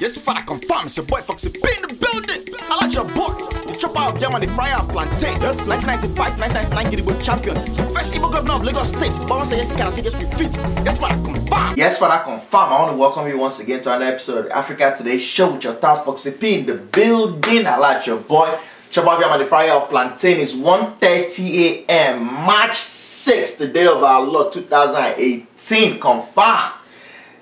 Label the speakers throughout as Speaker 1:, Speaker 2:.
Speaker 1: Yes, if I confirm, it's your boy Foxy P in the building. I like your boy. The chopper of them on the fryer plantain. Yes, 1995, 1999 Gidigbo champion. First Igbo governor of Lagos State. But once yes, can I say yes, we fit. Yes, for that confirm. Yes, for that confirm. I want to welcome you once again to another episode of the Africa Today show with your third Foxy P in the building. I like your boy. Chopper of them on the fryer of plantain is 1:30 a.m. March 6th, the day of our Lord 2018. Confirm.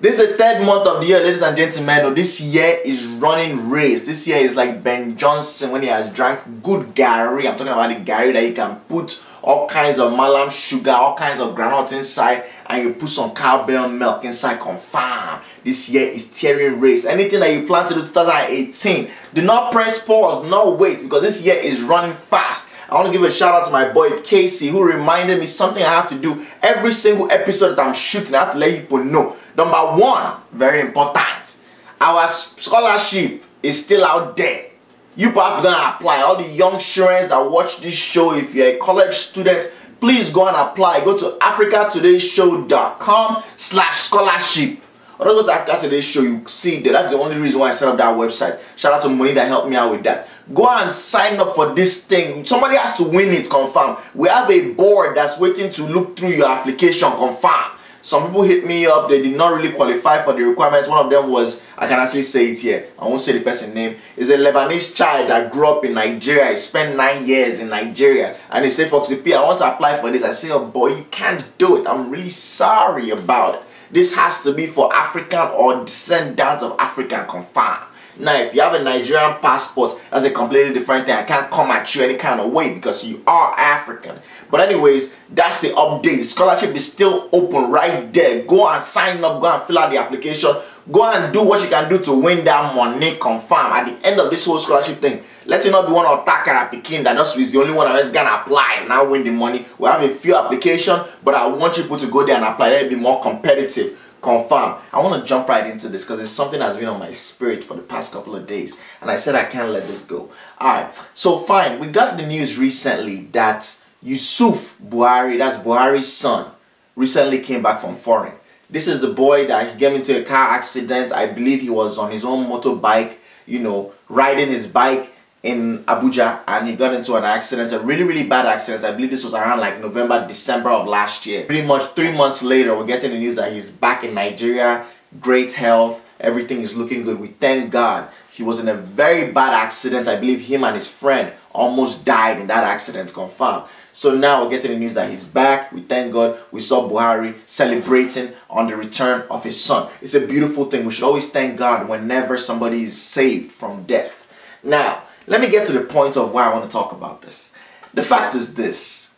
Speaker 1: This is the third month of the year, ladies and gentlemen. Oh, this year is running race. This year is like Ben Johnson when he has drank good Gary. I'm talking about the Gary that you can put all kinds of malam sugar, all kinds of granite inside, and you put some cowbell milk inside. Confirm. This year is tearing race. Anything that you plan to do 2018, do not press pause, no wait, because this year is running fast. I want to give a shout out to my boy Casey, who reminded me something I have to do every single episode that I'm shooting. I have to let people know. Number one, very important, our scholarship is still out there. You have to go and apply. All the young students that watch this show, if you're a college student, please go and apply. Go to africatodayshow.com/scholarship. Or don't go to Africa Today Show, you see that. That's the only reason why I set up that website. Shout out to Money that helped me out with that. Go and sign up for this thing. Somebody has to win it, confirm. We have a board that's waiting to look through your application, confirm. Some people hit me up, they did not really qualify for the requirements. One of them was, I can actually say it here, I won't say the person's name, is a Lebanese child that grew up in Nigeria. He spent 9 years in Nigeria. And he said, Foxy P, I want to apply for this. I say, oh boy, you can't do it. I'm really sorry about it. This has to be for African or descendants of African, confirm. Now, if you have a Nigerian passport, that's a completely different thing. I can't come at you any kind of way because you are African. But anyways, that's the update. The scholarship is still open right there. Go and sign up. Go and fill out the application. Go and do what you can do to win that money, confirm. At the end of this whole scholarship thing, let it not be one of Takara Pekin that just is the only one that's going to apply and now win the money. We have a few applications, but I want people to go there and apply. Let it be more competitive. Confirm. I want to jump right into this because it's something that's been on my spirit for the past couple of days, and I said I can't let this go. Alright, so fine, we got the news recently that Yusuf Buhari, that's Buhari's son, recently came back from foreign. This is the boy that he got into a car accident. I believe he was on his own motorbike, you know, riding his bike in Abuja, and he got into an accident, a really bad accident. I believe this was around like November, December of last year. Pretty much 3 months later, we're getting the news that he's back in Nigeria, great health, everything is looking good. We thank God. He was in a very bad accident. I believe him and his friend almost died in that accident, confirmed. So now we're getting the news that he's back. We thank God. We saw Buhari celebrating on the return of his son. It's a beautiful thing. We should always thank God whenever somebody is saved from death. Now, let me get to the point of why I want to talk about this. The fact is this.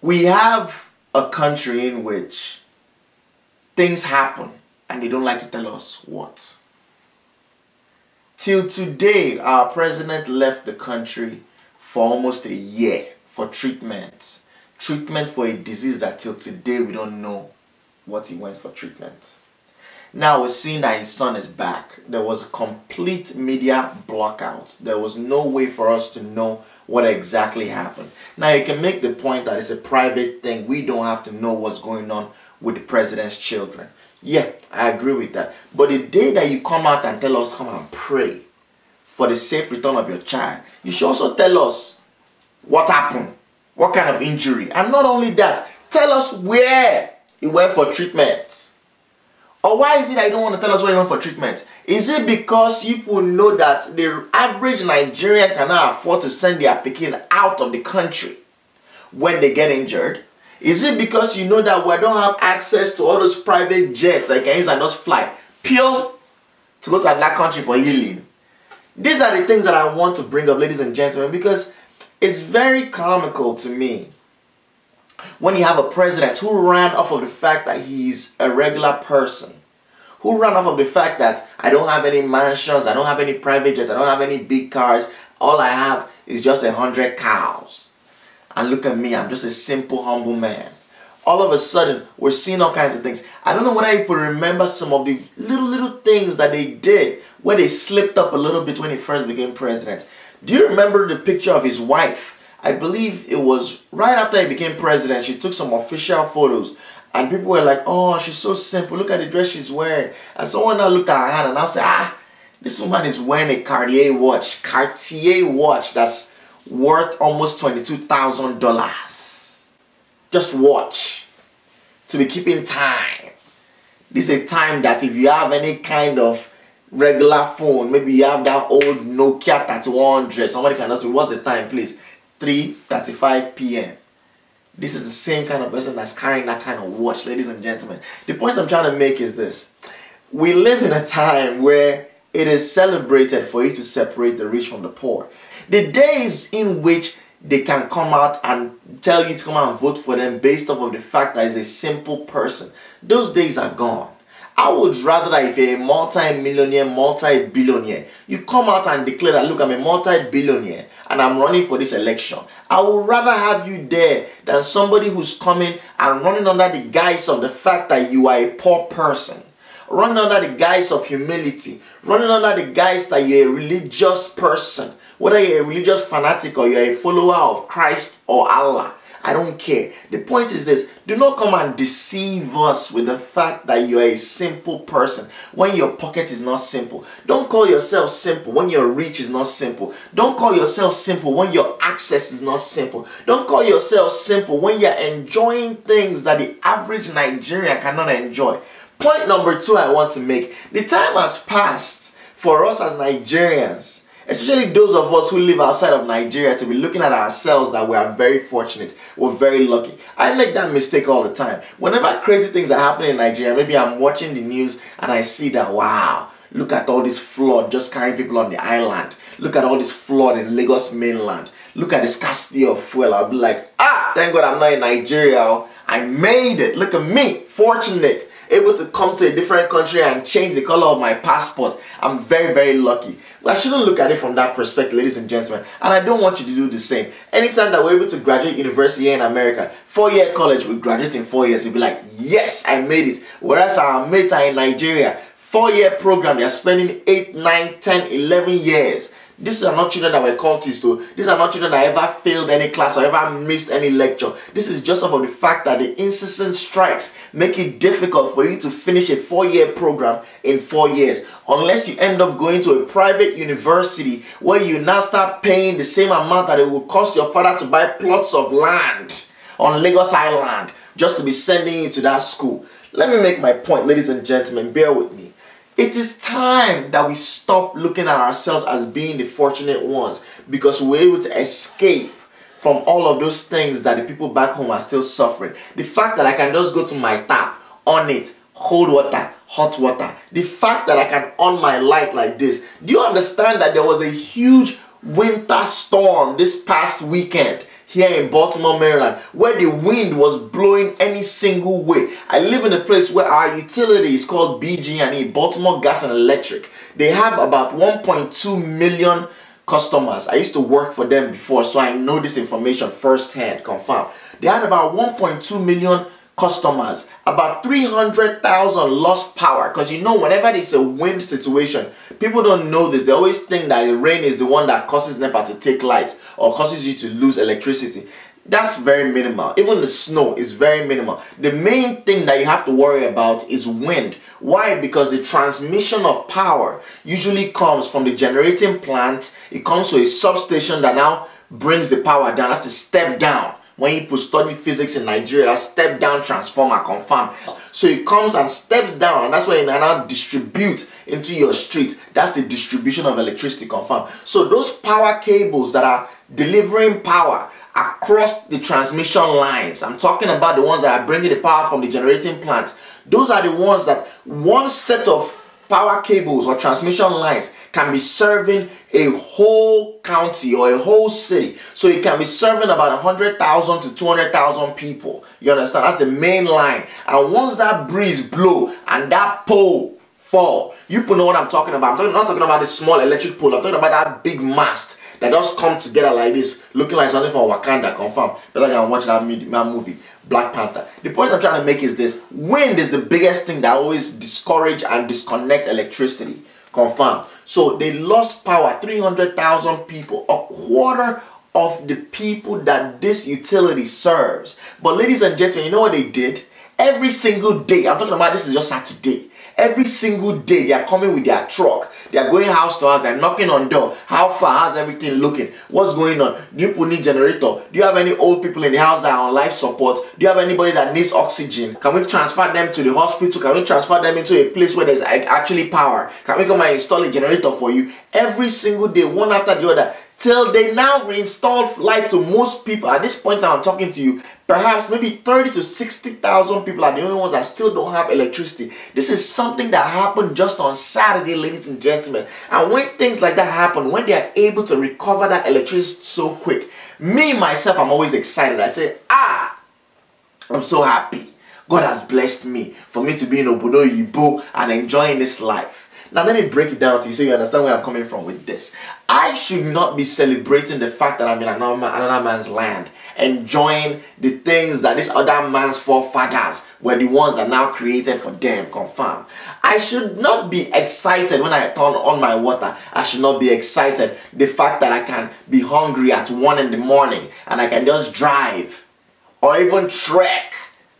Speaker 1: We have a country in which things happen and they don't like to tell us what. Till today, our president left the country for almost a year for treatment. Treatment for a disease that till today we don't know what he went for treatment. Now we're seeing that his son is back. There was a complete media blockout. There was no way for us to know what exactly happened. Now you can make the point that it's a private thing. We don't have to know what's going on with the president's children. Yeah, I agree with that. But the day that you come out and tell us to come and pray for the safe return of your child, you should also tell us what happened, what kind of injury. And not only that, tell us where he went for treatment. Or why is it that you don't want to tell us where you went for treatment? Is it because people know that the average Nigerian cannot afford to send their pikin out of the country when they get injured? Is it because you know that we don't have access to all those private jets that can use and just fly pure to go to another country for healing? These are the things that I want to bring up, ladies and gentlemen, because it's very comical to me when you have a president who ran off of the fact that he's a regular person, who ran off of the fact that I don't have any mansions, I don't have any private jets, I don't have any big cars, all I have is just 100 cows. And look at me, I'm just a simple, humble man. All of a sudden, we're seeing all kinds of things. I don't know whether you could remember some of the little things that they did where they slipped up a little bit when he first became president. Do you remember the picture of his wife? I believe it was right after he became president. She took some official photos And people were like, oh, she's so simple. Look at the dress she's wearing. And someone now looked at her hand and I'll say, this woman is wearing a Cartier watch. Cartier watch that's worth almost $22,000. Just watch. To be keeping time. This is a time that if you have any kind of regular phone, maybe you have that old Nokia 3100, somebody can ask me, what's the time, please? 3:35 p.m. This is the same kind of person that's carrying that kind of watch, ladies and gentlemen. The point I'm trying to make is this. We live in a time where it is celebrated for you to separate the rich from the poor. The days in which they can come out and tell you to come out and vote for them based off of the fact that he's a simple person, those days are gone. I would rather that if you're a multi-millionaire, multi-billionaire, you come out and declare that, look, I'm a multi-billionaire and I'm running for this election. I would rather have you there than somebody who's coming and running under the guise of the fact that you are a poor person, running under the guise of humility, running under the guise that you're a religious person, whether you're a religious fanatic or you're a follower of Christ or Allah. I don't care. The point is this. Do not come and deceive us with the fact that you are a simple person when your pocket is not simple. Don't call yourself simple when your reach is not simple. Don't call yourself simple when your access is not simple. Don't call yourself simple when you're enjoying things that the average Nigerian cannot enjoy. Point number 2 I want to make. The time has passed for us as Nigerians, especially those of us who live outside of Nigeria, to be looking at ourselves that we are very fortunate, we're very lucky. I make that mistake all the time. Whenever crazy things are happening in Nigeria, maybe I'm watching the news and I see that, wow, look at all this flood just carrying people on the island. Look at all this flood in Lagos mainland. Look at the scarcity of fuel. I'll be like, thank God I'm not in Nigeria. I made it. Look at me, fortunate. Able to come to a different country and change the color of my passport. I'm very, very lucky. Well, I shouldn't look at it from that perspective, ladies and gentlemen. And I don't want you to do the same. Anytime that we're able to graduate university here in America, 4-year college, we graduate in 4 years. You'll be like, yes, I made it. Whereas our mates are in Nigeria, 4-year program, they're spending 8, 9, 10, 11 years. These are not children that were cultists to. These are not children that ever failed any class or ever missed any lecture. This is just off of the fact that the incessant strikes make it difficult for you to finish a 4-year program in 4 years. Unless you end up going to a private university where you now start paying the same amount that it will cost your father to buy plots of land on Lagos Island just to be sending you to that school. Let me make my point, ladies and gentlemen. Bear with me. It is time that we stop looking at ourselves as being the fortunate ones because we're able to escape from all of those things that the people back home are still suffering. The fact that I can just go to my tap, on it, cold water, hot water. The fact that I can on my light like this. Do you understand that there was a huge winter storm this past weekend here in Baltimore, Maryland, where the wind was blowing any single way? I live in a place where our utility is called BG&E, Baltimore Gas and Electric. They have about 1.2 million customers. I used to work for them before, so I know this information firsthand, confirmed. They had about 1.2 million customers. About 300,000 lost power, because you know whenever there's a wind situation, people don't know this. They always think that the rain is the one that causes NEPA to take light or causes you to lose electricity. That's very minimal. Even the snow is very minimal. The main thing that you have to worry about is wind. Why? Because the transmission of power usually comes from the generating plant. It comes to a substation that now brings the power down. That's the step down. When you study physics in Nigeria, that step down transformer, confirmed. So it comes and steps down, and that's where it now distributes into your street. That's the distribution of electricity, confirmed. So those power cables that are delivering power across the transmission lines, I'm talking about the ones that are bringing the power from the generating plant. Those are the ones that one set of power cables or transmission lines can be serving a whole county or a whole city. So it can be serving about 100,000 to 200,000 people. You understand? That's the main line. And once that breeze blow and that pole fall, you know what I'm talking about. I'm not talking about the small electric pole. I'm talking about that big mast that just come together like this, looking like something from Wakanda, confirm. Better than watch that movie, Black Panther. The point I'm trying to make is this. Wind is the biggest thing that always discourage and disconnect electricity, confirm. So they lost power, 300,000 people, a quarter of the people that this utility serves. But ladies and gentlemen, you know what they did? Every single day, I'm talking about this is just Saturday. Every single day, they are coming with their truck. They are going house to house. They're knocking on door. How far? How's everything looking? What's going on? Do you people need generator? Do you have any old people in the house that are on life support? Do you have anybody that needs oxygen? Can we transfer them to the hospital? Can we transfer them into a place where there's actually power? Can we come and install a generator for you? Every single day, one after the other, till they now reinstall light to most people. At this point I'm talking to you, perhaps maybe 30 to 60,000 people are the only ones that still don't have electricity. This is something that happened just on Saturday, ladies and gentlemen. And when things like that happen, when they are able to recover that electricity so quick, me myself, I'm always excited. I say, I'm so happy. God has blessed me for me to be in Obodo Yibo and enjoying this life. Now let me break it down to you so you understand where I'm coming from with this. I should not be celebrating the fact that I'm in another man's land, enjoying the things that this other man's forefathers were the ones that now created for them. Confirm. I should not be excited when I turn on my water. I should not be excited the fact that I can be hungry at 1 in the morning and I can just drive or even trek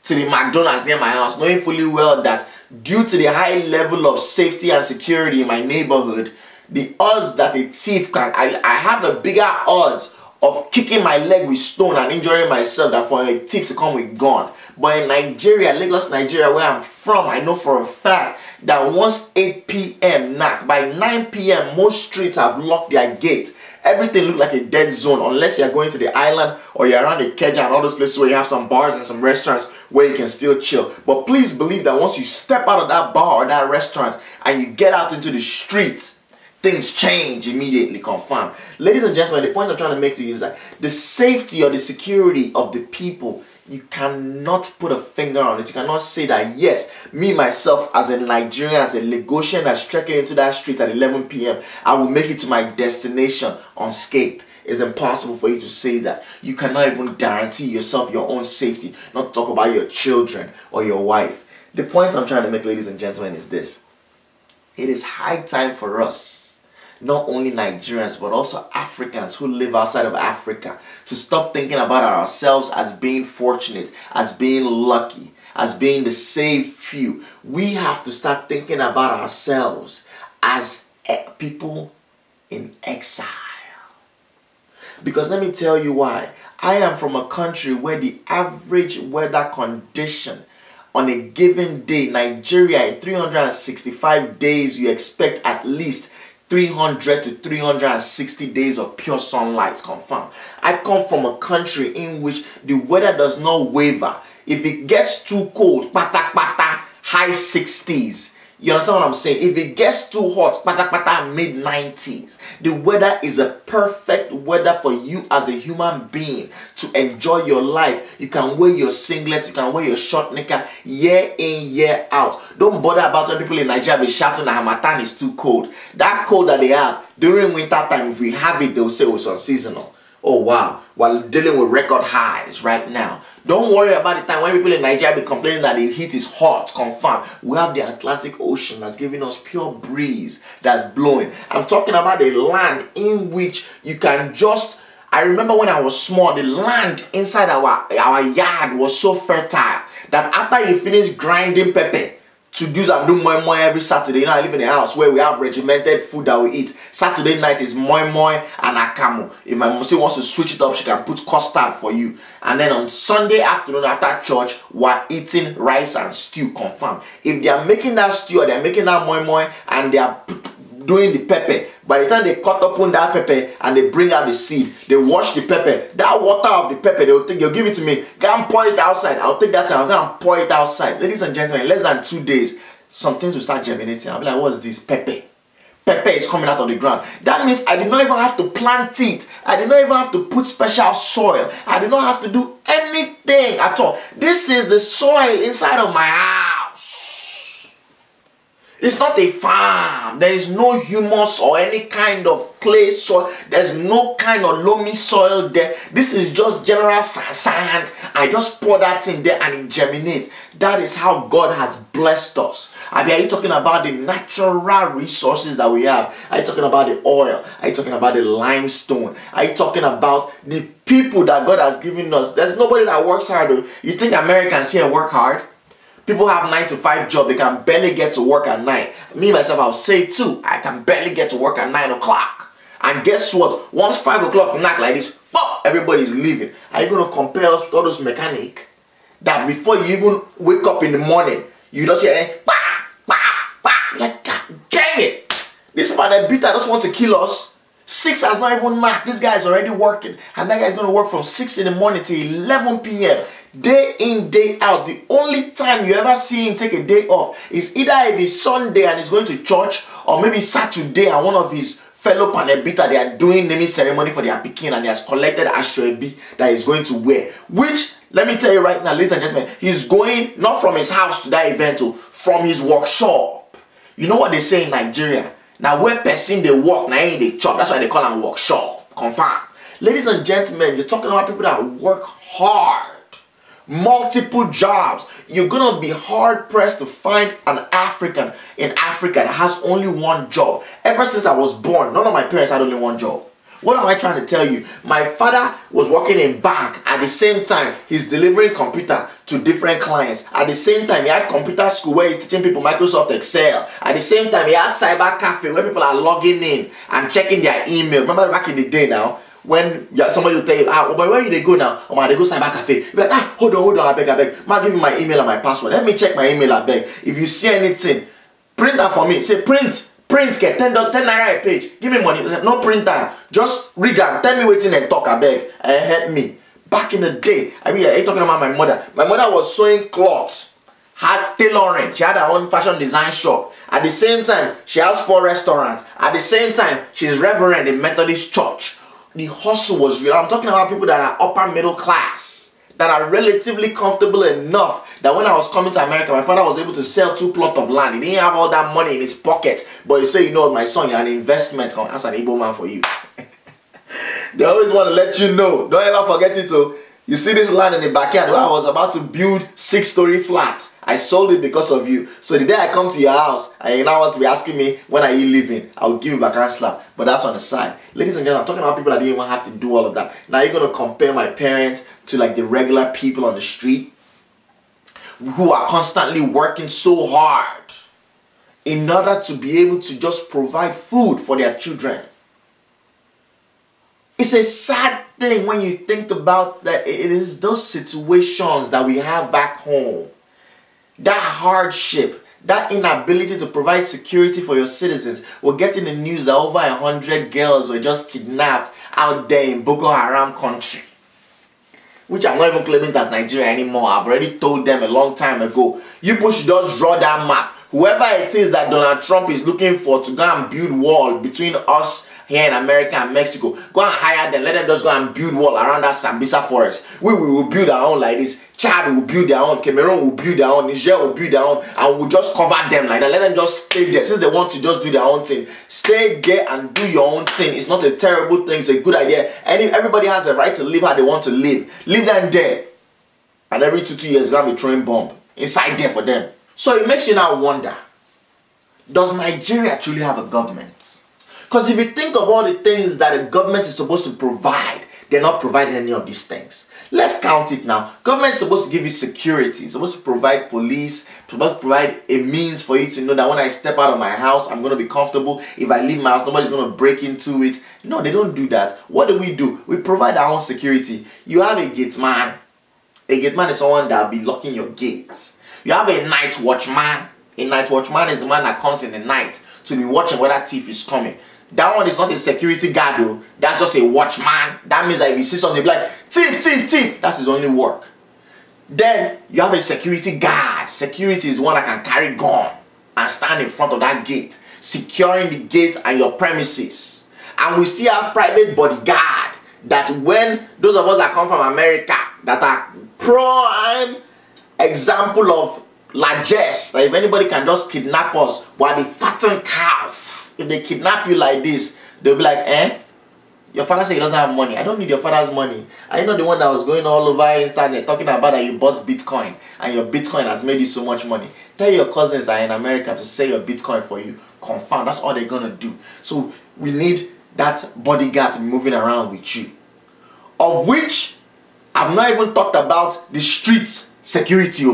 Speaker 1: to the McDonald's near my house, knowing fully well that due to the high level of safety and security in my neighborhood, the odds that a thief can, I have a bigger odds of kicking my leg with stone and injuring myself than for a thief to come with gun. But in Nigeria, Lagos, Nigeria, where I'm from, I know for a fact that once 8 p.m. knock, by 9 p.m. most streets have locked their gate. Everything looks like a dead zone unless you're going to the island or you're around the Keja and all those places where you have some bars and some restaurants where you can still chill. But please believe that once you step out of that bar or that restaurant and you get out into the streets, things change immediately. Confirm. Ladies and gentlemen, the point I'm trying to make to you is that the safety or the security of the people, you cannot put a finger on it. You cannot say that, yes, me myself as a Nigerian, as a Lagosian that's trekking into that street at 11 p.m., I will make it to my destination unscathed. It's impossible for you to say that. You cannot even guarantee yourself your own safety, not to talk about your children or your wife. The point I'm trying to make, ladies and gentlemen, is this. It is high time for us, not only Nigerians but also Africans who live outside of Africa, to stop thinking about ourselves as being fortunate, as being lucky, as being the saved few. We have to start thinking about ourselves as people in exile. Because let me tell you why. I am from a country where the average weather condition on a given day, Nigeria, in 365 days, you expect at least 300 to 360 days of pure sunlight. Confirm. I come from a country in which the weather does not waver. If it gets too cold, pata pata, high 60s. You understand what I'm saying? If it gets too hot, pata pata, mid 90s. The weather is a perfect weather for you as a human being to enjoy your life. You can wear your singlets, you can wear your short knicker year in, year out. Don't bother about when people in Nigeria be shouting that Hamatan is too cold. That cold that they have during winter time, if we have it, they'll say it's unseasonal. Oh wow, while dealing with record highs right now. Don't worry about the time when people in Nigeria be complaining that the heat is hot. Confirm. We have the Atlantic Ocean that's giving us pure breeze that's blowing. I'm talking about the land in which you can just... I remember when I was small, the land inside our yard was so fertile that after you finish grinding pepper, to do and do moi moi every Saturday. You know, I live in a house where we have regimented food that we eat. Saturday night is moi moi and akamu. If my mom still wants to switch it up, she can put custard for you. And then on Sunday afternoon after church, we're eating rice and stew. Confirm. If they are making that stew or they are making that moi moi and they are doing the pepper, by the time they cut open that pepper and they bring out the seed, they wash the pepper. That water of the pepper, they'll give it to me. Go and pour it outside. I'll take that time. I'll go and pour it outside. Ladies and gentlemen, in less than 2 days, some things will start germinating. I'll be like, what's this? Pepper. Pepper is coming out of the ground. That means I did not even have to plant it. I did not even have to put special soil. I did not have to do anything at all. This is the soil inside of my house. It's not a farm. There is no humus or any kind of clay soil. There's no kind of loamy soil there. This is just general sand. I just pour that in there and it germinates. That is how God has blessed us. I mean, are you talking about the natural resources that we have? Are you talking about the oil? Are you talking about the limestone? Are you talking about the people that God has given us? There's nobody that works hard. You think Americans here work hard? People have 9 to 5 job. They can barely get to work at night. Me, myself, I'll say too, I can barely get to work at 9 o'clock. And guess what? Once 5 o'clock knock like this, pop, everybody's leaving. Are you going to compare us with all those mechanics that before you even wake up in the morning, you just hear, bah, bah, bah. Like, God dang it. This panel beater just want to kill us. 6 has not even knocked. This guy is already working. And that guy is going to work from 6 in the morning till 11 p.m. Day in, day out. The only time you ever see him take a day off is either if it's Sunday and he's going to church, or maybe Saturday and one of his fellow panel beater, they are doing naming ceremony for their pikin and he has collected ashwebi that he's going to wear. Which, let me tell you right now, ladies and gentlemen, he's going not from his house to that event, from his workshop. You know what they say in Nigeria? Now, when person they work, now ain't they chop. That's why they call them workshop. Confirm. Ladies and gentlemen, you're talking about people that work hard. Multiple jobs. You're going to be hard pressed to find an African in Africa that has only one job. Ever since I was born, none of my parents had only one job. What am I trying to tell you? My father was working in bank. At the same time, he's delivering computer to different clients. At the same time, he had computer school where he's teaching people Microsoft Excel. At the same time, he has cyber cafe where people are logging in and checking their email. Remember back in the day now, when somebody will tell you, but where they go now? They go cyber cafe. You're like, hold on, I beg. Man, give me my email and my password. Let me check my email, I beg. If you see anything, print that for me. Say print, get 10 naira a page. Give me money. No printer. Just read that. Tell me waiting and talk, I beg. Help me. Back in the day, I mean, you're talking about my mother. My mother was sewing cloths, had tailoring. She had her own fashion design shop. At the same time, she has 4 restaurants. At the same time, she's reverend in Methodist Church. The hustle was real. I'm talking about people that are upper middle class, that are relatively comfortable enough that when I was coming to America, my father was able to sell 2 plots of land. He didn't have all that money in his pocket, but he said, you know, my son, you're an investment. That's an Igbo man for you. They always want to let you know. Don't ever forget it. You see this land in the backyard where I was about to build 6-story flat. I sold it because of you. So the day I come to your house and you now want to be asking me, when are you leaving? I will give you back and slap. But that's on the side. Ladies and gentlemen, I'm talking about people that didn't even have to do all of that. Now you're going to compare my parents to like the regular people on the street who are constantly working so hard in order to be able to just provide food for their children. It's a sad thing when you think about that. It is those situations that we have back home. That hardship, that inability to provide security for your citizens. We're getting the news that over 100 girls were just kidnapped out there in Boko Haram country. Which I'm not even claiming as Nigeria anymore. I've already told them a long time ago. You people should just draw that map. Whoever it is that Donald Trump is looking for to go and build wall between us here in America and Mexico, go and hire them. Let them just go and build wall around that Sambisa forest. We will build our own like this. Chad will build their own. Cameroon will build their own. Niger will build their own. And we'll just cover them like that. Let them just stay there. Since they want to just do their own thing, stay there and do your own thing. It's not a terrible thing. It's a good idea. Everybody has a right to live how they want to live. Leave them there. And every 2 years, there's going to be throwing bomb inside there for them. So it makes you now wonder, does Nigeria truly have a government? Because if you think of all the things that a government is supposed to provide, they're not providing any of these things. Let's count it now. Government is supposed to give you security. It's supposed to provide police. It's supposed to provide a means for you to know that when I step out of my house, I'm going to be comfortable. If I leave my house, nobody's going to break into it. No, they don't do that. What do? We provide our own security. You have a gate man. A gate man is someone that will be locking your gates. You have a night watchman. A night watchman is the man that comes in the night to be watching whether thief is coming. That one is not a security guard though. That's just a watchman. That means that if he sees something, he'll be like, thief, thief, thief. That's his only work. Then you have a security guard. Security is one that can carry gun and stand in front of that gate, securing the gate and your premises. And we still have private bodyguard that when those of us that come from America that are prime example of largesse, that if anybody can just kidnap us while they fatten calf. If they kidnap you like this, they'll be like, your father said he doesn't have money. I don't need your father's money. Are you not the one that was going all over the internet talking about that you bought Bitcoin and your Bitcoin has made you so much money? Tell your cousins that are in America to sell your Bitcoin for you. Confirm. That's all they're going to do. So we need that bodyguard to be moving around with you. Of which, I've not even talked about the street security.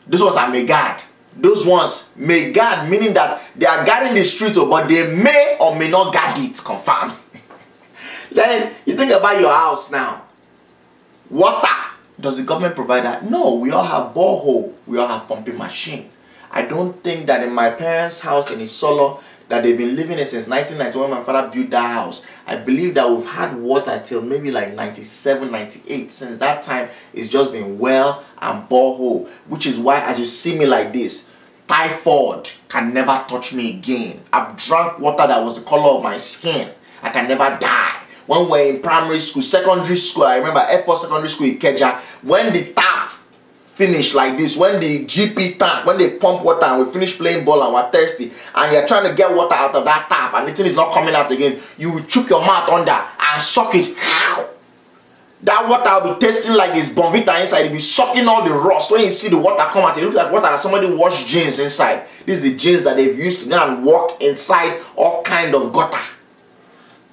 Speaker 1: The Those ones are may guard. Those ones may guard, meaning that they are guarding the street, but they may or may not guard it. Confirm. Then you think about your house now. Water. Does the government provide that? No, we all have borehole. We all have pumping machine. I don't think that in my parents' house in Isolo, that they've been living in since 1991 when my father built that house. I believe that we've had water till maybe like 97, 98. Since that time, it's just been well and borehole. Which is why, as you see me like this, typhoid can never touch me again. I've drank water that was the color of my skin. I can never die. When we're in primary school, secondary school, I remember F4 secondary school in Keja, when the tap finish like this, when the GP tank, when they pump water and we finish playing ball and we're thirsty and you're trying to get water out of that tap and the thing is not coming out again, you will chook your mouth under and suck it. That water will be tasting like this Bonvita inside. It will be sucking all the rust. When you see the water come out, it looks like water that somebody washed jeans inside. This is the jeans that they've used to go and walk inside all kind of gutter.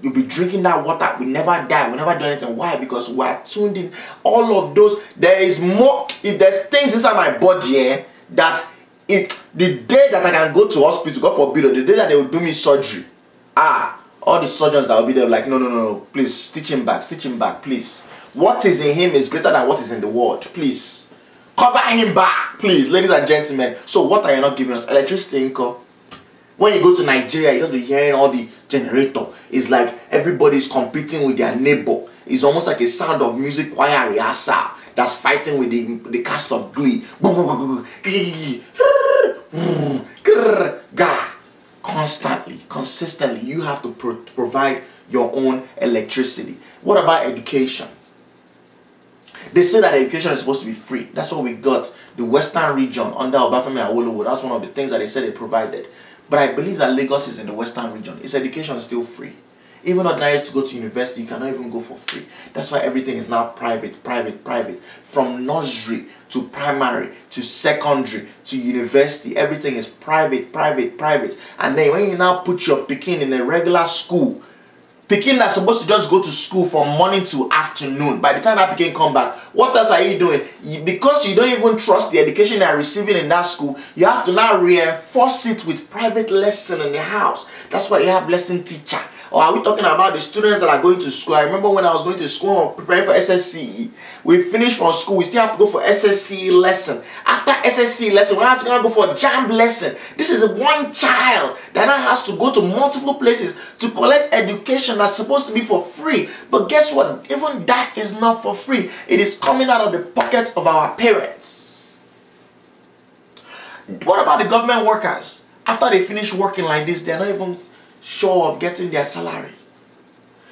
Speaker 1: You'll be drinking that water. We never die. We never do anything. Why? Because we are tuned in. All of those. There is more. If there's things inside my body that the day that I can go to hospital, God forbid, the day that they will do me surgery, all the surgeons that will be there like, no, please stitch him back, please. What is in him is greater than what is in the world. Please cover him back, please, ladies and gentlemen. So what are you not giving us? Electricity income. When you go to Nigeria, you just be hearing all the generator. It's like everybody's competing with their neighbor. It's almost like a sound of music choir rehearsal that's fighting with the cast of Glee. Constantly, consistently, you have to provide your own electricity. What about education? They say that education is supposed to be free. That's what we got. The Western region under Obafemi Awolowo, that's one of the things that they said they provided. But I believe that Lagos is in the Western region. Its education is still free. Even ordinary to go to university, you cannot even go for free. That's why everything is now private. From nursery to primary to secondary to university, everything is private. And then when you now put your pikin in a regular school, pikin that's supposed to just go to school from morning to afternoon, by the time that pikin come back, what else are you doing? Because you don't even trust the education they are receiving in that school, you have to now reinforce it with private lesson in the house. That's why you have lesson teacher. Or are we talking about the students that are going to school? I remember when I was going to school preparing for SSCE. We finished from school, we still have to go for SSCE lesson. After SSCE lesson, we have to go for JAMB lesson. This is one child that now has to go to multiple places to collect education that's supposed to be for free. But guess what? Even that is not for free. It is coming out of the pocket of our parents. What about the government workers? After they finish working like this, they're not even sure of getting their salary.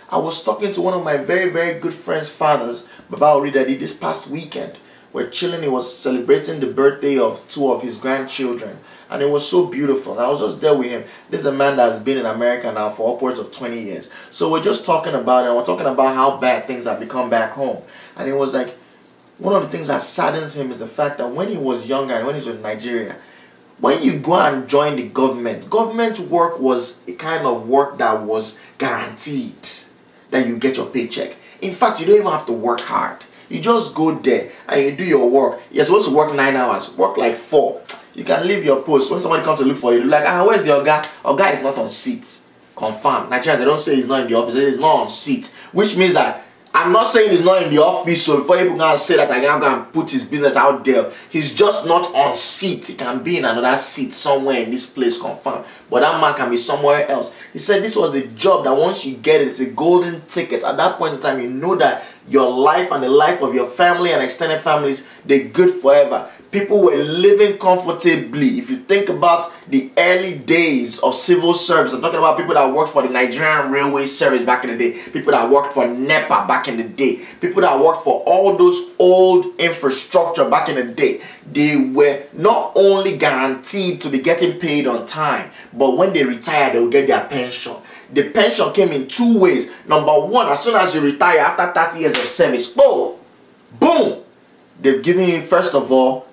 Speaker 1: I was talking to one of my very, very good friends' fathers, Baba Oridadi, this past weekend. We're chilling. He was celebrating the birthday of 2 of his grandchildren. And it was so beautiful. And I was just there with him. This is a man that's been in America now for upwards of 20 years. So we're just talking about it. And we're talking about how bad things have become back home. And it was like, one of the things that saddens him is the fact that when he was younger and when he was in Nigeria, when you go and join the government work was a kind of work that was guaranteed that you get your paycheck. In fact, you don't even have to work hard. You just go there and you do your work. You're supposed to work 9 hours, work like 4. You can leave your post. When somebody comes to look for you, like, where's the Oga? Oga is not on seat. Confirm. Nigerians, they don't say he's not in the office. He's not on seat. Which means that I'm not saying he's not in the office, so before people can say that I can go and put his business out there, he's just not on seat. He can be in another seat somewhere in this place, confirmed. But that man can be somewhere else. He said this was the job that once you get it, it's a golden ticket. At that point in time, you know that your life and the life of your family and extended families, they're good forever. People were living comfortably. If you think about the early days of civil service, I'm talking about people that worked for the Nigerian Railway Service back in the day, people that worked for NEPA back in the day, people that worked for all those old infrastructure back in the day, they were not only guaranteed to be getting paid on time, but when they retire, they will get their pension. The pension came in 2 ways. Number one, as soon as you retire after 30 years of service, boom, they've given you, first of all,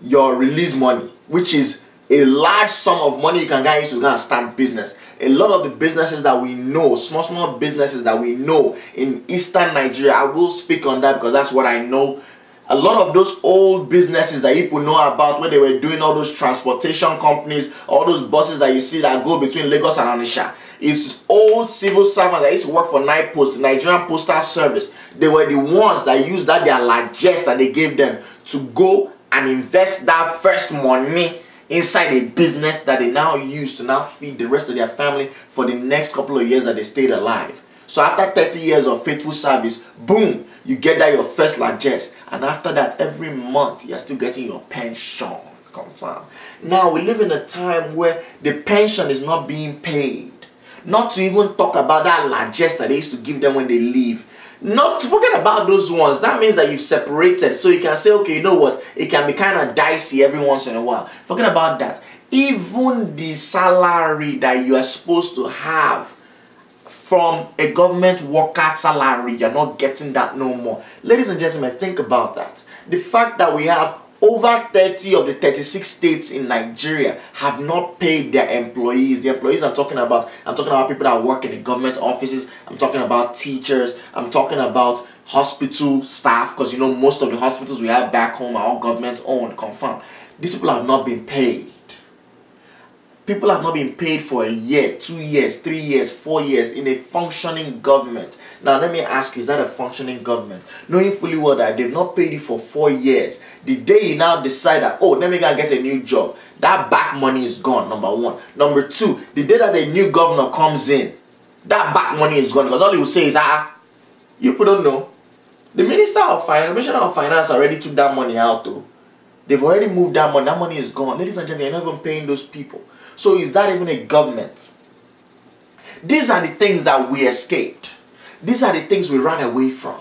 Speaker 1: your release money, which is a large sum of money you can get into to go and start business. A lot of the businesses that we know, small businesses that we know in Eastern Nigeria, I will speak on that because that's what I know. A lot of those old businesses that people know about, where they were doing all those transportation companies, all those buses that you see that go between Lagos and Onitsha, it's old civil servants that used to work for Night Post, the Nigerian Postal Service. They were the ones that used that their largesse that they gave them to go and invest that first money inside a business that they now use to now feed the rest of their family for the next couple of years that they stayed alive. So after 30 years of faithful service, boom, you get that your first largesse. And after that, every month, you're still getting your pension. Confirm. Now, we live in a time where the pension is not being paid. Not to even talk about that largesse that they used to give them when they leave. Not to forget about those ones. That means that you've separated. So you can say, okay, you know what? It can be kind of dicey every once in a while. Forget about that. Even the salary that you are supposed to have from a government worker salary, you're not getting that no more. Ladies and gentlemen, think about that. The fact that we have over 30 of the 36 states in Nigeria have not paid their employees. The employees I'm talking about people that work in the government offices. I'm talking about teachers. I'm talking about hospital staff, because you know most of the hospitals we have back home are all government owned, confirmed. These people have not been paid. People have not been paid for a year, 2 years, 3 years, 4 years in a functioning government. Now, let me ask you, is that a functioning government? Knowing fully well that they've not paid you for 4 years, the day you now decide that, oh, let me go and get a new job, that back money is gone, number one. Number two, the day that a new governor comes in, that back money is gone. Because all he will say is, you people don't know. The Minister of Finance, Commissioner of Finance already took that money out though. They've already moved that money. That money is gone. Ladies and gentlemen, you're not even paying those people. So is that even a government? These are the things that we escaped. These are the things we ran away from.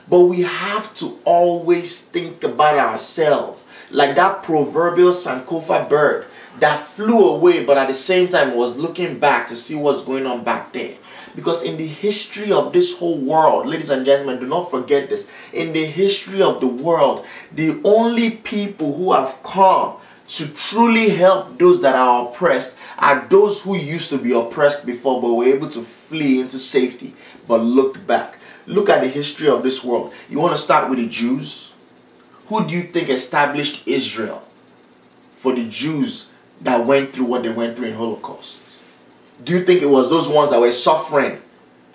Speaker 1: But we have to always think about ourselves. Like that proverbial Sankofa bird that flew away, but at the same time was looking back to see what's going on back there. Because in the history of this whole world, ladies and gentlemen, do not forget this. In the history of the world, the only people who have come to truly help those that are oppressed are those who used to be oppressed before but were able to flee into safety but looked back. Look at the history of this world. You want to start with the Jews? Who do you think established Israel for the Jews that went through what they went through in Holocaust? Do you think it was those ones that were suffering?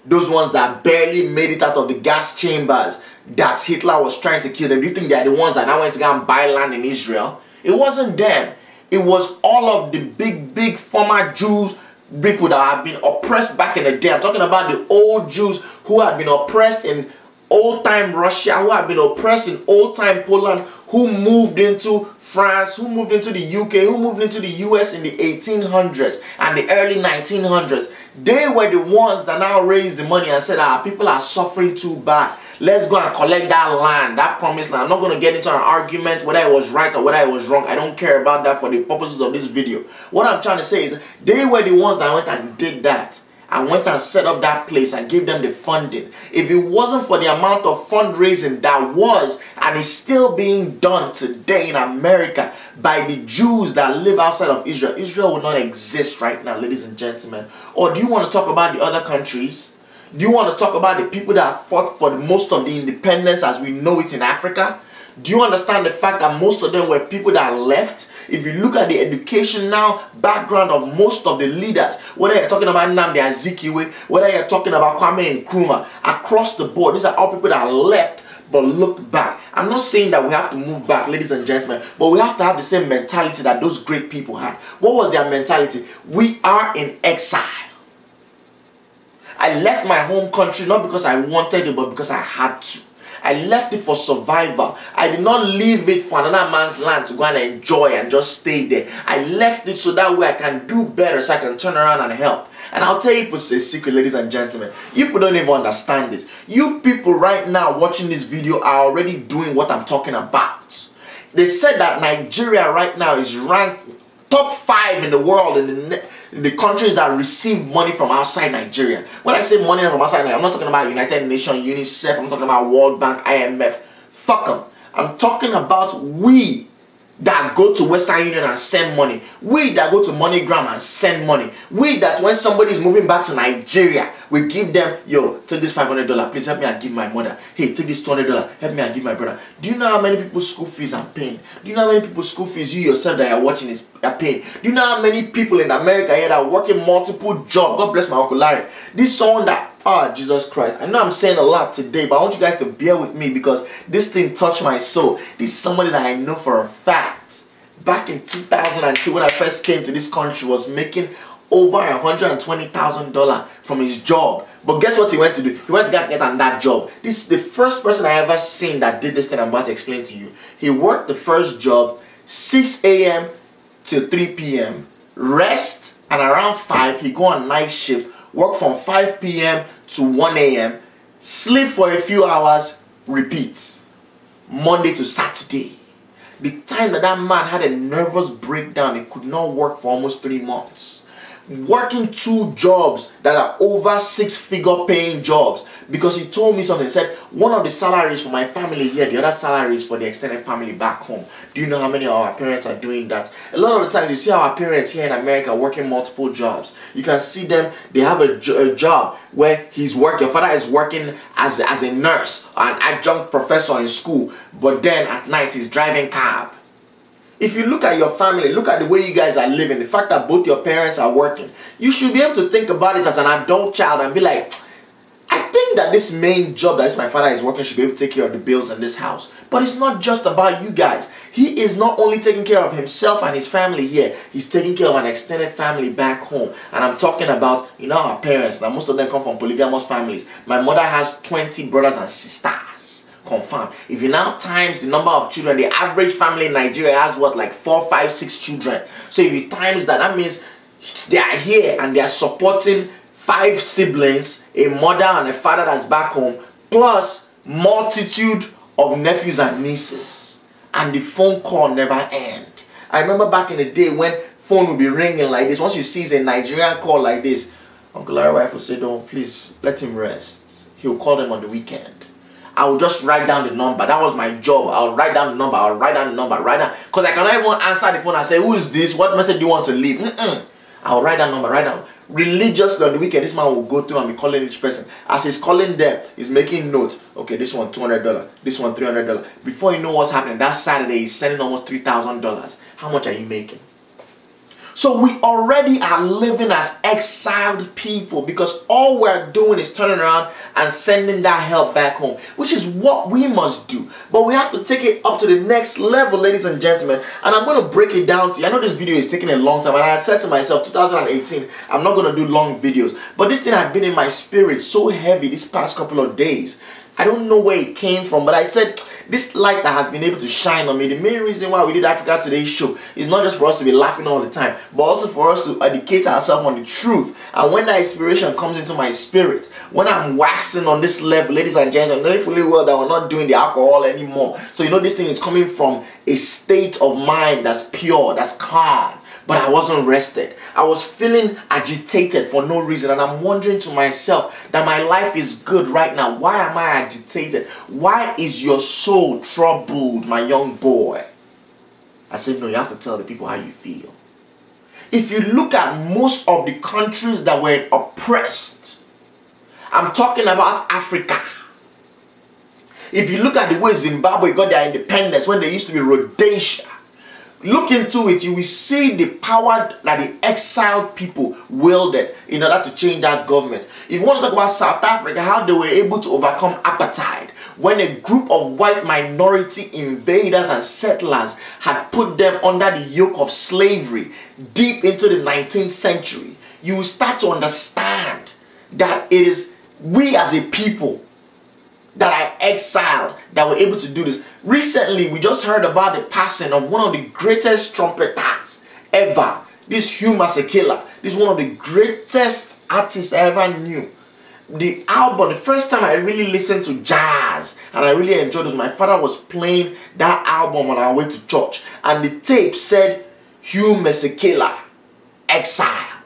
Speaker 1: Those ones that barely made it out of the gas chambers that Hitler was trying to kill them? Do you think they are the ones that now went to go and buy land in Israel? It wasn't them. It was all of the big former Jews, people that have been oppressed back in the day. I'm talking about the old Jews who had been oppressed in old-time Russia, who had been oppressed in old-time Poland, who moved into France, who moved into the UK, who moved into the US in the 1800s and the early 1900s. They were the ones that now raised the money and said, people are suffering too bad. Let's go and collect that land, that promised land. I'm not going to get into an argument whether it was right or whether it was wrong. I don't care about that for the purposes of this video. What I'm trying to say is they were the ones that went and did that. I went and set up that place and gave them the funding. If it wasn't for the amount of fundraising that was and is still being done today in America by the Jews that live outside of Israel, Israel would not exist right now, ladies and gentlemen. Or do you want to talk about the other countries? Do you want to talk about the people that fought for most of the independence as we know it in Africa? Do you understand the fact that most of them were people that left? If you look at the educational background of most of the leaders, whether you're talking about Nnamdi Azikiwe, whether you're talking about Kwame Nkrumah, across the board, these are all people that left but looked back. I'm not saying that we have to move back, ladies and gentlemen, but we have to have the same mentality that those great people had. What was their mentality? We are in exile. I left my home country not because I wanted it, but because I had to. I left it for survival. I did not leave it for another man's land to go and enjoy and just stay there. I left it so that way I can do better, so I can turn around and help. And I'll tell you a secret, ladies and gentlemen. You people don't even understand it. You people right now watching this video are already doing what I'm talking about. They said that Nigeria right now is ranked top 5 in the world in the countries that receive money from outside Nigeria. When I say money from outside Nigeria, I'm not talking about United Nations, UNICEF, I'm talking about World Bank, IMF. Fuck them. I'm talking about we, that go to Western Union and send money. We that go to MoneyGram and send money. We that when somebody is moving back to Nigeria, we give them, yo, take this $500, please help me and give my mother. Hey, take this $200, help me and give my brother. Do you know how many people's school fees I'm paying? Do you know how many people's school fees you yourself that are watching are paying? Do you know how many people in America here that are working multiple jobs? God bless my Uncle Larry. This song that, Jesus Christ. I know I'm saying a lot today, but I want you guys to bear with me because this thing touched my soul. This is somebody that I know for a fact. Back in 2002, when I first came to this country, was making over $120,000 from his job. But guess what he went to do? He went to get on that job. This is the first person I ever seen that did this thing I'm about to explain to you. He worked the first job 6 a.m. till 3 p.m. Rest, and around 5 he go on night shift. Work from 5 p.m. to 1 a.m. Sleep for a few hours. Repeat. Monday to Saturday. The time that man had a nervous breakdown, he could not work for almost 3 months. Working 2 jobs that are over 6-figure paying jobs, because he told me something. He said, one of the salaries for my family here, the other salary is for the extended family back home. Do you know how many of our parents are doing that? A lot of the times you see our parents here in America working multiple jobs. You can see them, they have a job where your father is working as a nurse or an adjunct professor in school, but then at night he's driving cab. If you look at your family, look at the way you guys are living, the fact that both your parents are working, you should be able to think about it as an adult child and be like, I think that this main job that my father is working should be able to take care of the bills in this house. But it's not just about you guys. He is not only taking care of himself and his family here, he's taking care of an extended family back home. And I'm talking about, you know, our parents. Now, most of them come from polygamous families. My mother has 20 brothers and sisters. Confirm. If you now times the number of children, the average family in Nigeria has what, like 4, 5, 6 children. So if you times that, that means they are here and they are supporting 5 siblings, a mother and a father that's back home, plus multitude of nephews and nieces. And the phone call never end. I remember back in the day when phone would be ringing like this. Once you see a Nigerian call like this, Uncle Larry's wife will say, don't, please let him rest. He'll call them on the weekend. I would just write down the number. That was my job. I'll write down the number. I'll write down the number. Write down. Because I cannot even answer the phone and say, who is this? What message do you want to leave? I'll write down number. Write down. Religiously on the weekend, this man will go through and be calling each person. As he's calling them, he's making notes. Okay, this one $200. This one $300. Before you know what's happening, that Saturday he's sending almost $3,000. How much are you making? So we already are living as exiled people because all we're doing is turning around and sending that help back home, which is what we must do. But we have to take it up to the next level, ladies and gentlemen. And I'm going to break it down to you. I know this video is taking a long time, and I had said to myself, 2018, I'm not going to do long videos. But this thing had been in my spirit so heavy these past couple of days. I don't know where it came from, but I said, this light that has been able to shine on me, the main reason why we did Africa Today show is not just for us to be laughing all the time, but also for us to educate ourselves on the truth. And when that inspiration comes into my spirit, when I'm waxing on this level, ladies and gentlemen, knowing fully well that we're not doing the alcohol anymore. So you know this thing is coming from a state of mind that's pure, that's calm. But I wasn't rested. I was feeling agitated for no reason. And I'm wondering to myself that my life is good right now. Why am I agitated? Why is your soul troubled, my young boy? I said, no, you have to tell the people how you feel. If you look at most of the countries that were oppressed, I'm talking about Africa. If you look at the way Zimbabwe got their independence when they used to be Rhodesia, look into it, you will see the power that the exiled people wielded in order to change that government. If you want to talk about South Africa, how they were able to overcome apartheid, when a group of white minority invaders and settlers had put them under the yoke of slavery deep into the 19th century, you will start to understand that it is we as a people that are exiled that were able to do this. Recently, we just heard about the passing of one of the greatest trumpeters ever. This Hugh Masekela. This is one of the greatest artists I ever knew. The album, the first time I really listened to jazz and I really enjoyed it, my father was playing that album on our way to church. And the tape said, Hugh Masekela, Exile.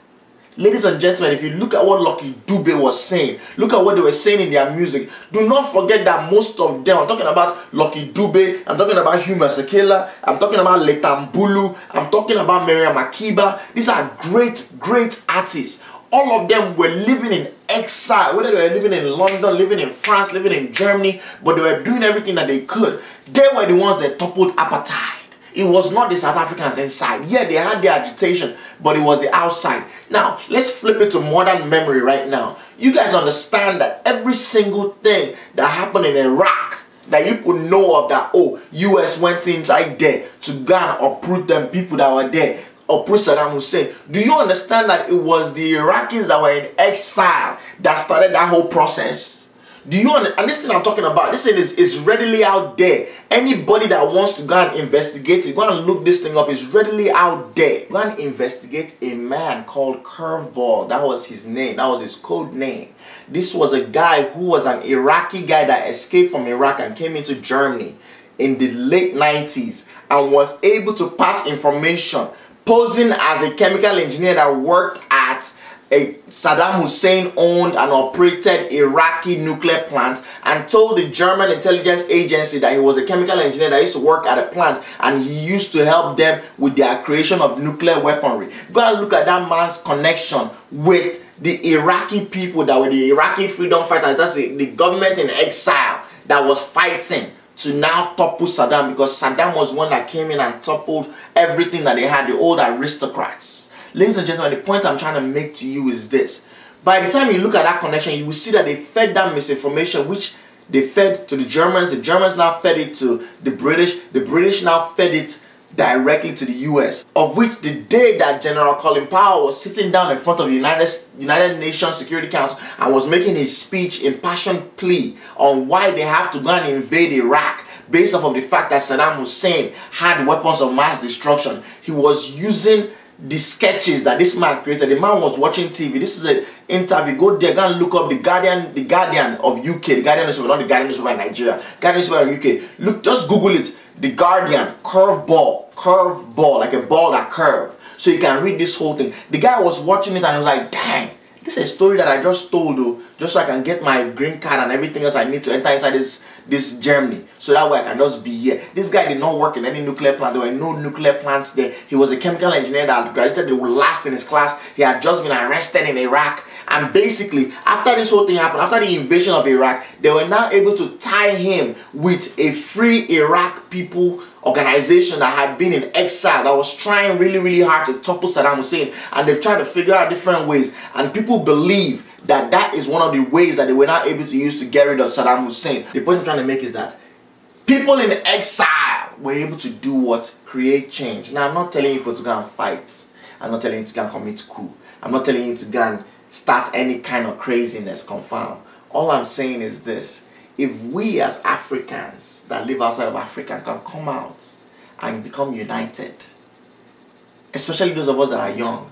Speaker 1: Ladies and gentlemen, if you look at what Lucky Dube was saying, look at what they were saying in their music, do not forget that most of them, I'm talking about Lucky Dube, I'm talking about Hugh Masekela, I'm talking about Letambulu, I'm talking about Miriam Makeba. These are great, great artists. All of them were living in exile, whether they were living in London, living in France, living in Germany, but they were doing everything that they could. They were the ones that toppled apartheid. It was not the South Africans inside. Yeah, they had their agitation, but it was the outside. Now, let's flip it to modern memory right now. You guys understand that every single thing that happened in Iraq, that you could know of, that, oh, US went inside there to go and uproot them people that were there, uproot Saddam Hussein. Do you understand that it was the Iraqis that were in exile that started that whole process? Do you understand? And this thing I'm talking about, this thing is readily out there. Anybody that wants to go and investigate it, go and look this thing up, it's readily out there. Go and investigate a man called Curveball. That was his name. That was his code name. This was a guy who was an Iraqi guy that escaped from Iraq and came into Germany in the late 90s and was able to pass information, posing as a chemical engineer that worked at a Saddam Hussein owned and operated Iraqi nuclear plant, and told the German intelligence agency that he was a chemical engineer that used to work at a plant and he used to help them with their creation of nuclear weaponry. Go and look at that man's connection with the Iraqi people that were the Iraqi freedom fighters. That's the government in exile that was fighting to now topple Saddam, because Saddam was one that came in and toppled everything that they had, the old aristocrats. Ladies and gentlemen, the point I'm trying to make to you is this. By the time you look at that connection, you will see that they fed that misinformation, which they fed to the Germans now fed it to the British now fed it directly to the US, of which the day that General Colin Powell was sitting down in front of the United Nations Security Council and was making his speech, impassioned plea on why they have to go and invade Iraq based off of the fact that Saddam Hussein had weapons of mass destruction, he was using the sketches that this man created. The man was watching TV. This is an interview. Go there, go and look up the Guardian of UK, the Guardian newspaper, not the Guardian newspaper in Nigeria, Guardian newspaper in UK. Look, just Google it. The Guardian, curveball, like a ball that curve. So you can read this whole thing. The guy was watching it and he was like, dang, this is a story that I just told you, just so I can get my green card and everything else I need to enter inside this Germany, so that way I can just be here. This guy did not work in any nuclear plant. There were no nuclear plants there. He was a chemical engineer that graduated the last in his class. He had just been arrested in Iraq, and basically after this whole thing happened, after the invasion of Iraq, they were now able to tie him with a Free Iraq People organization that had been in exile, that was trying really, really hard to topple Saddam Hussein, and they've tried to figure out different ways, and people believe that that is one of the ways that they were not able to use to get rid of Saddam Hussein. The point I'm trying to make is that people in exile were able to do what? Create change. Now, I'm not telling you to go and fight. I'm not telling you to go and commit coup. I'm not telling you to go and start any kind of craziness, confirm. All I'm saying is this: if we as Africans that live outside of Africa can come out and become united, especially those of us that are young,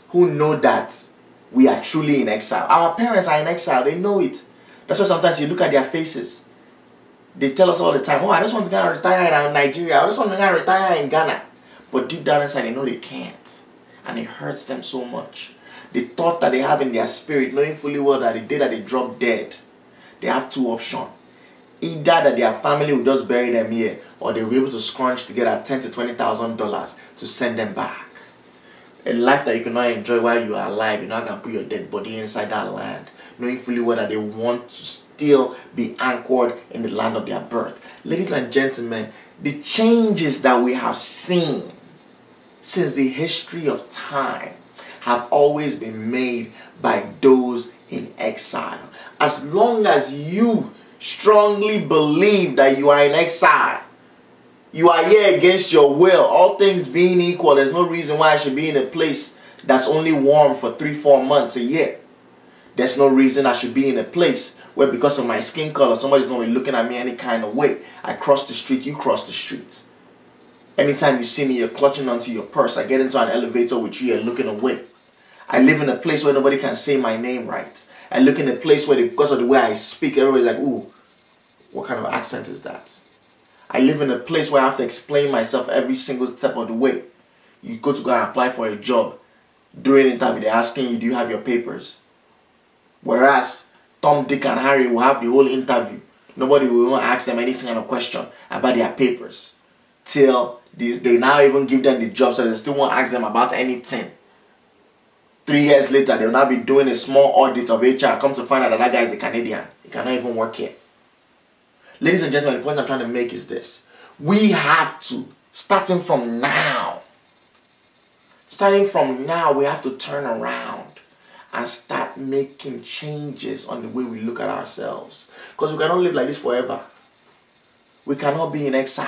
Speaker 1: who know that we are truly in exile. Our parents are in exile, they know it. That's why sometimes you look at their faces. They tell us all the time, oh, I just want to go and retire in Nigeria, I just want to go and retire in Ghana. But deep down inside, they know they can't. And it hurts them so much. The thought that they have in their spirit, knowing fully well that the day that they drop dead, they have two options. Either that their family will just bury them here, or they'll be able to scrunch together $10,000 to $20,000 to send them back. A life that you cannot enjoy while you are alive. You're not going to put your dead body inside that land, knowing fully well that they want to still be anchored in the land of their birth. Ladies and gentlemen, the changes that we have seen since the history of time have always been made by those in exile. As long as you strongly believe that you are in exile, you are here against your will, all things being equal, there's no reason why I should be in a place that's only warm for 3-4 months a year. There's no reason I should be in a place where, because of my skin color, somebody's going to be looking at me any kind of way. I cross the street, you cross the street. Anytime you see me, you're clutching onto your purse. I get into an elevator with you, you're looking away. I live in a place where nobody can say my name right. I look in a place where, because of the way I speak, everybody's like, ooh, what kind of accent is that? I live in a place where I have to explain myself every single step of the way. You go to go and apply for a job. during interview, they're asking you, do you have your papers? Whereas Tom, Dick, and Harry will have the whole interview. Nobody will even ask them any kind of question about their papers. Till they now even give them the job, so they still won't ask them about anything. 3 years later, they'll now be doing a small audit of HR. Come to find out that guy is a Canadian. He cannot even work here. Ladies and gentlemen, the point I'm trying to make is this. We have to, starting from now, we have to turn around and start making changes on the way we look at ourselves. Because we cannot live like this forever. We cannot be in exile.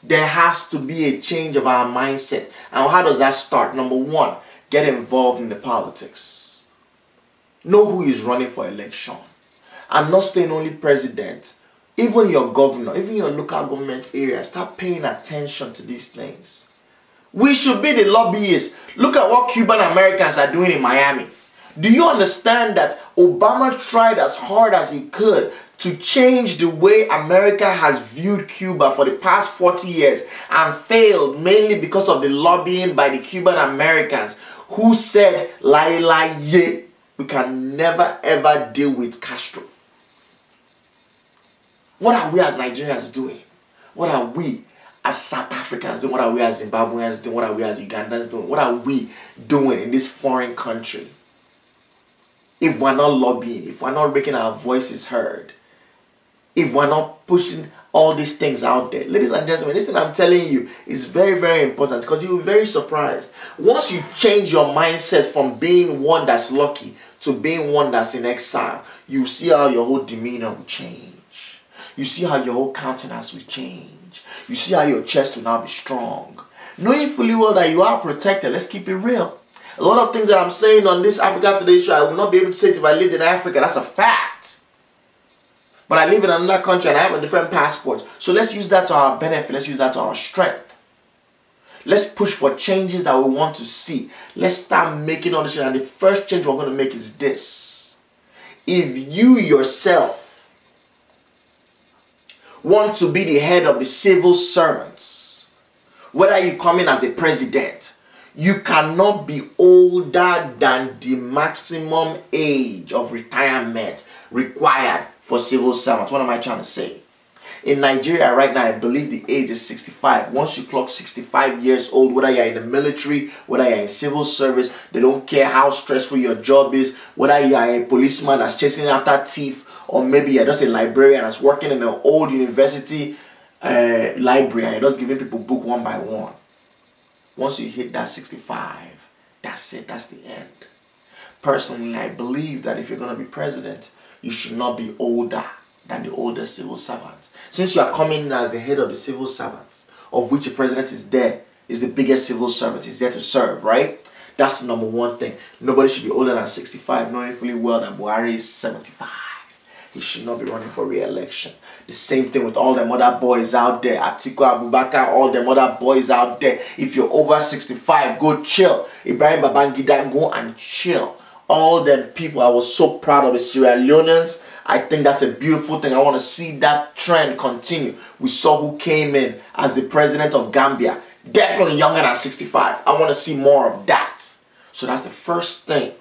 Speaker 1: There has to be a change of our mindset. And how does that start? Number one, get involved in the politics. Know who is running for election. And not staying only president. Even your governor, even your local government area, start paying attention to these things. We should be the lobbyists. Look at what Cuban Americans are doing in Miami. Do you understand that Obama tried as hard as he could to change the way America has viewed Cuba for the past 40 years and failed mainly because of the lobbying by the Cuban Americans who said, "Lie, ye, we can never ever deal with Castro." What are we as Nigerians doing? What are we as South Africans doing? What are we as Zimbabweans doing? What are we as Ugandans doing? What are we doing in this foreign country? If we're not lobbying, if we're not making our voices heard, if we're not pushing all these things out there. Ladies and gentlemen, this thing I'm telling you is very, very important because you'll be very surprised. Once you change your mindset from being one that's lucky to being one that's in exile, you see how your whole demeanor will change. You see how your whole countenance will change. You see how your chest will now be strong. Knowing fully well that you are protected, let's keep it real. A lot of things that I'm saying on this Africa Today show, I will not be able to say it if I lived in Africa. That's a fact. But I live in another country and I have a different passport. So let's use that to our benefit. Let's use that to our strength. Let's push for changes that we want to see. Let's start making all this shit. And the first change we're going to make is this. If you yourself want to be the head of the civil servants, whether you come in as a president, you cannot be older than the maximum age of retirement required for civil servants. What am I trying to say? In Nigeria right now, I believe the age is 65. Once you clock 65 years old, whether you're in the military, whether you're in civil service, they don't care how stressful your job is, whether you're a policeman that's chasing after thief, or maybe you're just a librarian that's working in an old university library and you're just giving people book one by one. Once you hit that 65, that's it, that's the end. Personally, I believe that if you're going to be president, you should not be older than the older civil servants. Since you are coming in as the head of the civil servants, of which the president is there, is the biggest civil servant, he's there to serve, right? That's the number one thing. Nobody should be older than 65, knowing fully well that Buhari is 75. He should not be running for re-election. The same thing with all them other boys out there. Atiku Abubakar, all them other boys out there. If you're over 65, go chill. Ibrahim Babangida, go and chill. All them people, I was so proud of the Sierra Leoneans. I think that's a beautiful thing. I want to see that trend continue. We saw who came in as the president of Gambia. Definitely younger than 65. I want to see more of that. So that's the first thing.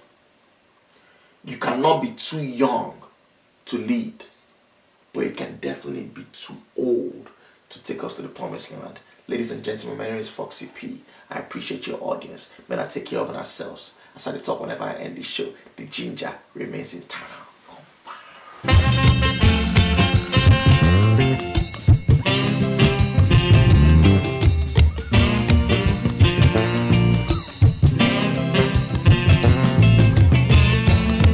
Speaker 1: You cannot be too young to lead, but you can definitely be too old to take us to the promised land. Ladies and gentlemen, my name is Foxy P. I appreciate your audience. May I take care of ourselves. As at the top, whenever I end this show, the ginger remains in town.